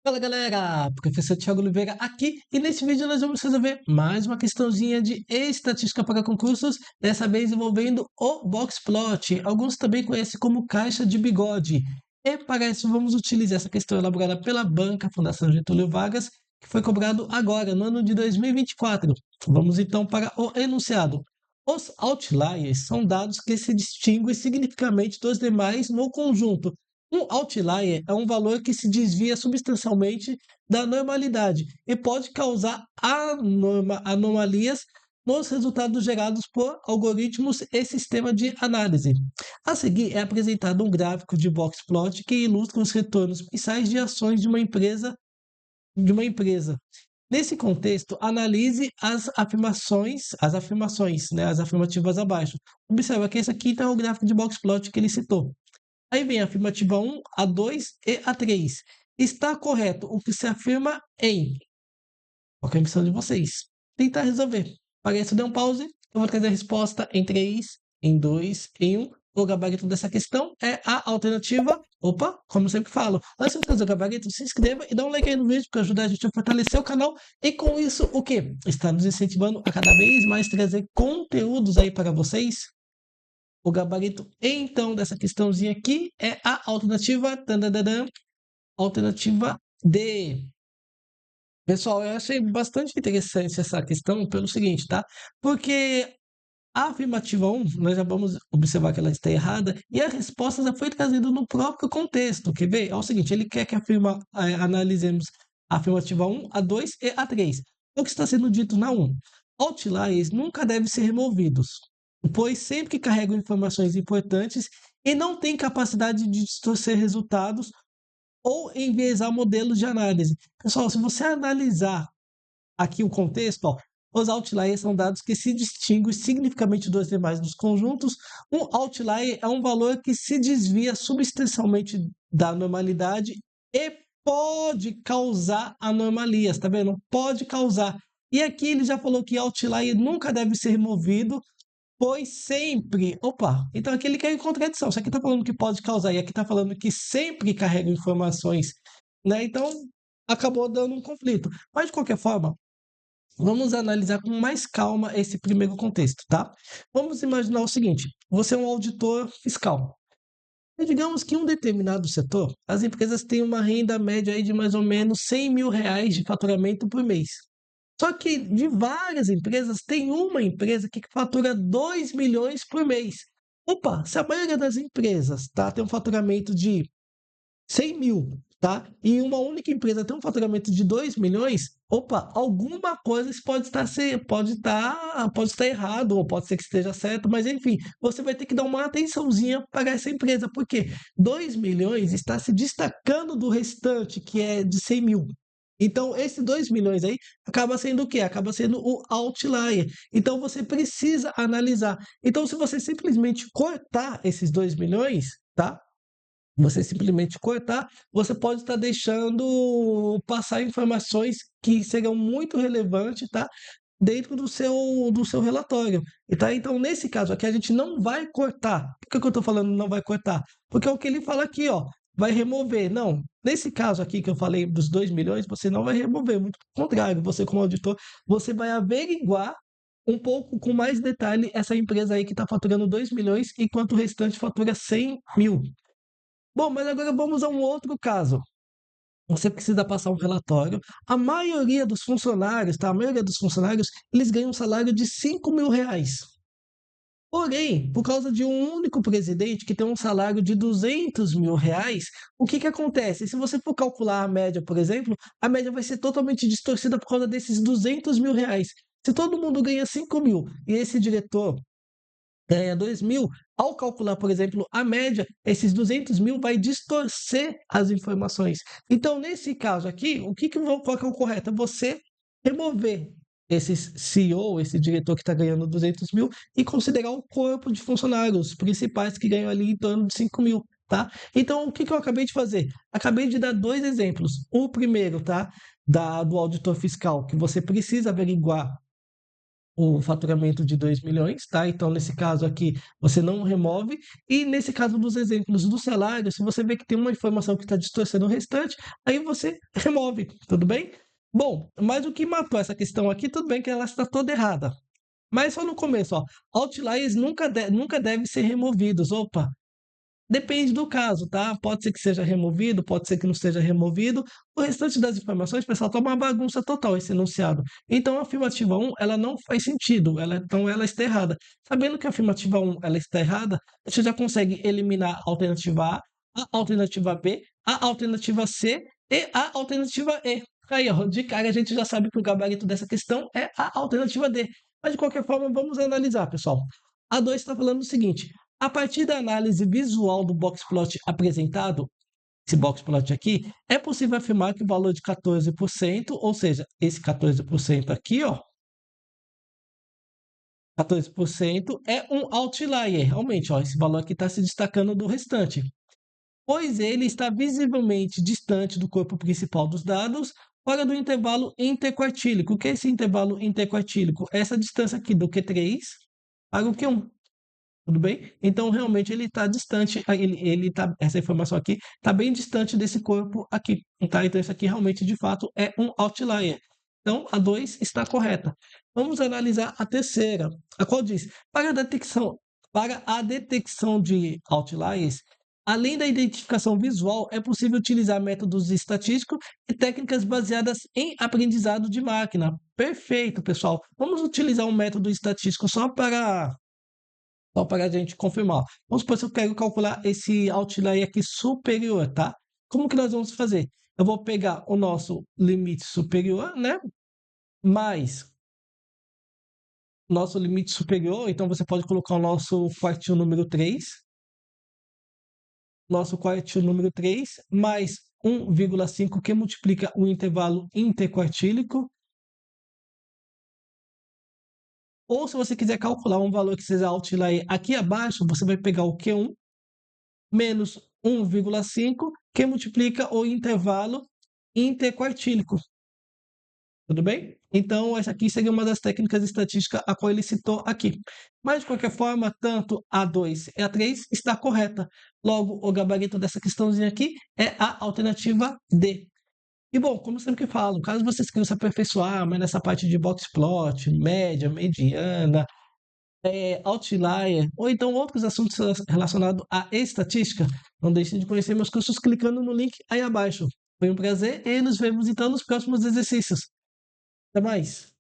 Fala galera, professor Thiago Oliveira aqui e nesse vídeo nós vamos resolver mais uma questãozinha de estatística para concursos, dessa vez envolvendo o Boxplot, alguns também conhecem como caixa de bigode. E para isso vamos utilizar essa questão elaborada pela banca Fundação Getúlio Vargas, que foi cobrado agora, no ano de 2024. Vamos então para o enunciado. Os outliers são dados que se distinguem significativamente dos demais no conjunto. Um outlier é um valor que se desvia substancialmente da normalidade e pode causar anomalias nos resultados gerados por algoritmos e sistema de análise. A seguir é apresentado um gráfico de boxplot que ilustra os retornos mensais de ações de uma empresa. Nesse contexto, analise as afirmativas abaixo. Observa que esse aqui está o gráfico de boxplot que ele citou. Aí vem a afirmativa 1, a 2 e a 3. Está correto o que se afirma em. Qual que é a missão de vocês? Tentar resolver. Para isso, dê um pause. Eu vou trazer a resposta em 3, em 2, em 1. O gabarito dessa questão é a alternativa. Opa, como eu sempre falo, antes de fazer o gabarito, se inscreva e dá um like aí no vídeo para ajudar a gente a fortalecer o canal. E com isso, o quê? Está nos incentivando a cada vez mais trazer conteúdos aí para vocês. O gabarito, então, dessa questãozinha aqui é a alternativa, alternativa D. Pessoal, eu achei bastante interessante essa questão pelo seguinte, tá? Porque a afirmativa 1, nós já vamos observar que ela está errada, e a resposta já foi trazida no próprio contexto. Quer ver? É o seguinte, ele quer que analisemos a afirmativa 1, a 2 e a 3. O que está sendo dito na 1? Outliers nunca devem ser removidos, pois sempre que carregam informações importantes e não têm capacidade de distorcer resultados ou enviesar modelos de análise. Pessoal, se você analisar aqui o contexto, ó, os outliers são dados que se distinguem significativamente dos demais dos conjuntos. Um outlier é um valor que se desvia substancialmente da normalidade e pode causar anomalias, tá vendo? Pode causar. E aqui ele já falou que outlier nunca deve ser removido, pois sempre. Opa, então aqui ele quer em contradição. Isso aqui está falando que pode causar, e aqui está falando que sempre carrega informações, né? Então acabou dando um conflito. Mas de qualquer forma, vamos analisar com mais calma esse primeiro contexto, tá? Vamos imaginar o seguinte: você é um auditor fiscal. E digamos que em um determinado setor, as empresas têm uma renda média aí de mais ou menos R$ 100.000 de faturamento por mês. Só que de várias empresas, tem uma empresa que fatura 2 milhões por mês. Opa, se a maioria das empresas tem um faturamento de 100 mil, tá? E uma única empresa tem um faturamento de 2 milhões, opa, alguma coisa isso pode estar errado, ou pode ser que esteja certo, mas enfim, você vai ter que dar uma atençãozinha para essa empresa, porque 2 milhões está se destacando do restante, que é de 100 mil. Então, esse 2 milhões aí acaba sendo o quê? Acaba sendo o outlier. Então, você precisa analisar. Então, se você simplesmente cortar esses 2 milhões, tá? Você simplesmente cortar, você pode estar deixando passar informações que serão muito relevantes, tá? Dentro do seu relatório. E tá? Então, nesse caso aqui, a gente não vai cortar. Por que eu estou falando não vai cortar? Porque é o que ele fala aqui, ó. Vai remover. Não. Nesse caso aqui que eu falei dos 2 milhões, você não vai remover. Muito pelo contrário, você, como auditor, você vai averiguar um pouco com mais detalhe essa empresa aí que está faturando 2 milhões, enquanto o restante fatura 100 mil. Bom, mas agora vamos a um outro caso. Você precisa passar um relatório. A maioria dos funcionários, tá? A maioria dos funcionários, eles ganham um salário de R$ 5.000. Porém, por causa de um único presidente que tem um salário de R$ 200.000, o que que acontece? Se você for calcular a média, por exemplo, a média vai ser totalmente distorcida por causa desses R$ 200.000. Se todo mundo ganha 5 mil e esse diretor ganha 2 mil, ao calcular, por exemplo, a média, esses 200 mil vai distorcer as informações. Então, nesse caso aqui, qual que é o correto? É você remover esse CEO, esse diretor que está ganhando 200 mil, e considerar o corpo de funcionários principais que ganham ali em torno de 5 mil. Tá? Então, o que eu acabei de fazer? Acabei de dar dois exemplos. O primeiro, tá? Do auditor fiscal, que você precisa averiguar o faturamento de 2 milhões, tá? Então, nesse caso aqui, você não remove. E nesse caso dos exemplos do salário, se você vê que tem uma informação que está distorcendo o restante, aí você remove, tudo bem? Bom, mas o que matou essa questão aqui, tudo bem que ela está toda errada. Mas só no começo, ó, outliers nunca devem ser removidos. Opa, depende do caso, tá? Pode ser que seja removido, pode ser que não seja removido. O restante das informações, pessoal, tá uma bagunça total esse enunciado. Então, a afirmativa 1, ela não faz sentido, então ela está errada. Sabendo que a afirmativa 1, ela está errada, você já consegue eliminar a alternativa A alternativa B, a alternativa C e a alternativa E. Aí, ó, de cara a gente já sabe que o gabarito dessa questão é a alternativa D. Mas, de qualquer forma, vamos analisar, pessoal. A 2 está falando o seguinte: a partir da análise visual do boxplot apresentado, esse boxplot aqui, é possível afirmar que o valor de 14%, ou seja, esse 14% aqui, ó, 14% é um outlier. Realmente, ó, esse valor aqui está se destacando do restante, pois ele está visivelmente distante do corpo principal dos dados, fora do intervalo interquartílico. O que é esse intervalo interquartílico? Essa distância aqui do Q3 para o Q1. Tudo bem? Então, realmente, ele está distante, essa informação aqui está bem distante desse corpo aqui, tá? Então, isso aqui realmente, de fato, é um outlier. Então, a 2 está correta. Vamos analisar a terceira, a qual diz: para a detecção de outliers, além da identificação visual, é possível utilizar métodos estatísticos e técnicas baseadas em aprendizado de máquina. Perfeito, pessoal. Vamos utilizar um método estatístico só para a gente confirmar. Vamos supor que eu quero calcular esse outlier aqui superior, tá? Como que nós vamos fazer? Eu vou pegar o nosso limite superior, né? Mais nosso limite superior, então você pode colocar o nosso quartil número 3, mais 1,5 que multiplica o intervalo interquartílico. Ou se você quiser calcular um valor que seja outlier aqui abaixo, você vai pegar o Q1 menos 1,5, que multiplica o intervalo interquartílico. Tudo bem? Então, essa aqui seria uma das técnicas estatísticas a qual ele citou aqui. Mas, de qualquer forma, tanto a 2 e a 3 está correta. Logo, o gabarito dessa questãozinha aqui é a alternativa D. E, bom, como eu sempre falo, caso vocês queiram se aperfeiçoar, mas nessa parte de boxplot, média, mediana, outlier, ou então outros assuntos relacionados à estatística, não deixem de conhecer meus cursos clicando no link aí abaixo. Foi um prazer e nos vemos então nos próximos exercícios. Até mais!